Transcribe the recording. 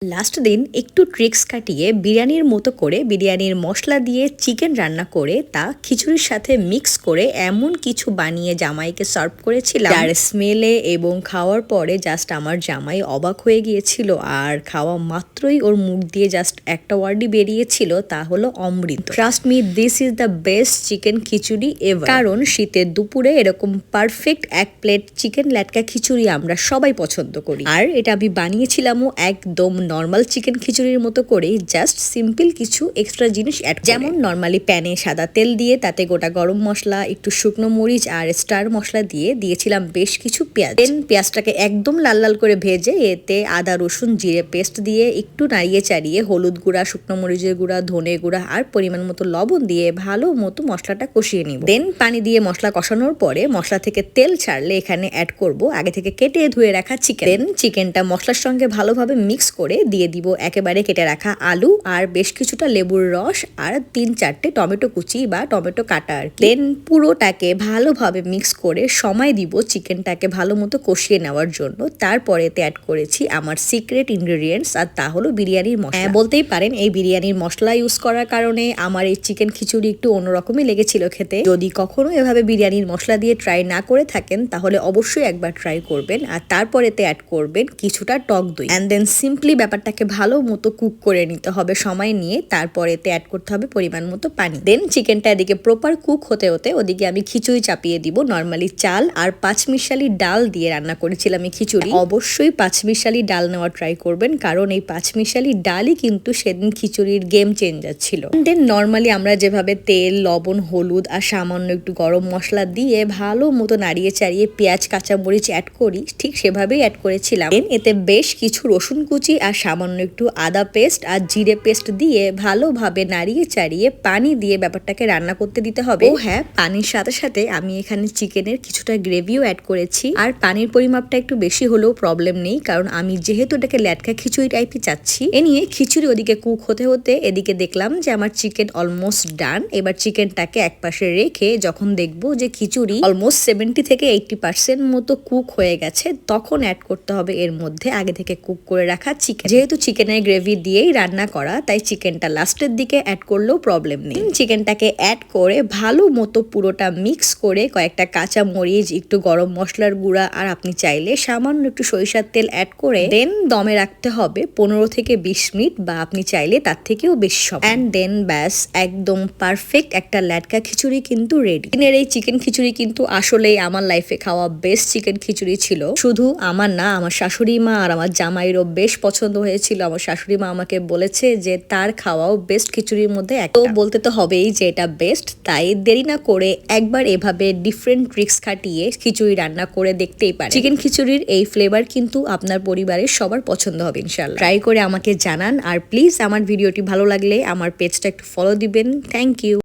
Last দিন একটু tricks কাটিয়ে বিরিয়ানির মতো করে বিরিয়ানির মশলা দিয়ে চিকেন রান্না করে তা খিচুড়ির সাথে মিক্স করে এমন কিছু বানিয়ে জামাইকে সার্ভ করেছিলাম, যার স্মেলে এবং খাওয়ার পরে জাস্ট আমার জামাই অবাক হয়ে গিয়েছিল। আর খাওয়া মাত্রই ওর মুখ দিয়ে জাস্ট একটা ওয়ার্ডই বেরিয়েছিল, তা হলো অমৃত। Trust me, this is the best chicken khichdi ever. কারণ শীতের দুপুরে এরকম পারফেক্ট এক প্লেট চিকেন ল্যাটকা খিচুড়ি আমরা সবাই পছন্দ করি। আর এটা আমি বানিয়েছিলামও একদম নর্মাল চিকেন খিচুড়ির মতো করেই, জাস্ট সিম্পল কিছু এক্সট্রা জিনিস অ্যাড, যেমন নর্মালি প্যানে সাদা তেল দিয়ে তাতে গোটা গরম মশলা, একটু শুকনো মরিচ আর স্টার মশলা দিয়ে দিয়েছিলাম বেশ কিছু পেঁয়াজ। দেন পেঁয়াজটাকে একদম লাল লাল করে ভেজে এতে আদা রসুন জিরে পেস্ট দিয়ে একটু নাড়িয়ে চাড়িয়ে হলুদ গুঁড়া, শুকনো মরিচের গুঁড়া, ধনে গুঁড়া আর পরিমাণ মতো লবণ দিয়ে ভালো মতো মশলাটা কষিয়ে নিব। দেন পানি দিয়ে মশলা কষানোর পরে মশলা থেকে তেল ছাড়লে এখানে অ্যাড করব আগে থেকে কেটে ধুয়ে রাখা চিকেন। দেন চিকেনটা মশলার সঙ্গে ভালোভাবে মিক্স করে দিয়ে দিব একেবারে কেটে রাখা আলু আর বেশ কিছুটা লেবুর রস আর 3-4টে টমেটো কুচি বা টমেটো কাটা আর কি। দেন পুরোটাকে ভালোভাবে মিক্স করে সময় দিব চিকেনটাকে ভালো মতো কষিয়ে নেওয়ার জন্য। তারপরে এতে অ্যাড করেছি আমার সিক্রেট ইনগ্রেডিয়েন্টস, আর তা হলো বিরিয়ানির মশলা। বলতেই পারেন এই বিরিয়ানির মশলা ইউজ করার কারণে আমার এই চিকেন খিচুড়ি একটু অন্যরকমই লেগেছিল খেতে। যদি কখনো এভাবে বিরিয়ানির মশলা দিয়ে ট্রাই না করে থাকেন তাহলে অবশ্যই একবার ট্রাই করবেন। আর তারপর এতে অ্যাড করবেন কিছুটা টক দই। অ্যান্ড দেন সিম্পলি ব্যাপারটাকে ভালো মতো কুক করে নিতে হবে সময় নিয়ে। তারপর এতে অ্যাড করতে হবে পরিমাণ মতো পানি। দেন চিকেনটা এদিকে প্রপার কুক হতে হতে ওদিকে আমি খিচুড়ি চাপিয়ে দিব। নর্মালি চাল আর পাঁচমিশালি ডাল দিয়ে রান্না করেছিলাম এই খিচুড়ি। অবশ্যই পাঁচমিশালি ডাল নেওয়া ট্রাই করবেন, কারণ এই পাঁচমিশালি ডালই কিন্তু সেদিন খিচুড়ির গেম চেঞ্জার ছিল। দেন নর্মালি আমরা যেভাবে তেল, লবণ, হলুদ আর সামান্য একটু গরম মশলা দিয়ে ভালো মতো নাড়িয়ে চাড়িয়ে পেঁয়াজ কাঁচামরিচ অ্যাড করি, ঠিক সেভাবেই অ্যাড করেছিলাম। এতে বেশ কিছু রসুন কুচি আর সামান্য একটু আদা পেস্ট আর জিরে পেস্ট দিয়ে ভালোভাবে নাড়িয়ে চাড়িয়ে পানি দিয়ে ব্যাপারটাকে রান্না করতে দিতে হবে। ও হ্যাঁ, পানির সাথে সাথে আমি এখানে চিকেনের কিছুটা গ্রেভিও অ্যাড করেছি। আর পানির পরিমাপটা একটু বেশি হলেও প্রবলেম নেই, কারণ আমি যেহেতু এটাকে ল্যাটকা খিচুড়ি টাইপই চাচ্ছি। এ নিয়ে খিচুড়ি ওদিকে কুক হতে হতে এদিকে দেখলাম যে আমার চিকেন অলমোস্ট ডান। এবার চিকেনটাকে একপাশে রেখে যখন দেখবো যে খিচুড়ি অলমোস্ট 70 থেকে 80% মতো কুক হয়ে গেছে, তখন অ্যাড করতে হবে এর মধ্যে আগে থেকে কুক করে রাখা চিকেন। যেহেতু চিকেনের গ্রেভি দিয়েই রান্না করা, তাই চিকেনটা লাস্টের দিকে অ্যাড করলেও প্রবলেম নেই। চিকেনটাকে অ্যাড করে ভালো মতো পুরোটা মিক্স করে কয়েকটা কাঁচা মরিচ, একটু গরম মশলার গুঁড়া আর আপনি চাইলে সামান্য একটু সরিষার তেল অ্যাড করে দেন দমে রাখতে হবে 15 থেকে 20 মিনিট, বা আপনি চাইলে তার থেকেও বেশি সময়। অ্যান্ড দেন ব্যাস, একদম পারফেক্ট একটা ল্যাটকা খিচুড়ি কিন্তু রেডি। এই চিকেন খিচুড়ি কিন্তু আসলেই আমার লাইফে খাওয়া বেস্ট চিকেন খিচুড়ি ছিল। শুধু আমার না, আমার শাশুড়ি মা আর আমার জামাইরও বেশ পছন্দ হয়েছিল। আমার শাশুড়ি মা আমাকে বলেছে যে তার খাওয়াও বেস্ট খিচুড়ির মধ্যে একটা। তো বলতে তো হবেই যে এটা বেস্ট, তাই দেরি না করে একবার এভাবে ডিফারেন্ট ট্রিক্স খাটিয়ে খিচুড়ি রান্না করে দেখতেই পারেন। চিকেন খিচুড়ির এই ফ্লেভার কিন্তু আপনার পরিবারের সবার পছন্দ হবে ইনশাআল্লাহ। ট্রাই করে আমাকে জানান। আর প্লিজ আমার ভিডিওটি ভালো লাগলে আমার পেজটা একটু ফলো দিবেন। Thank you.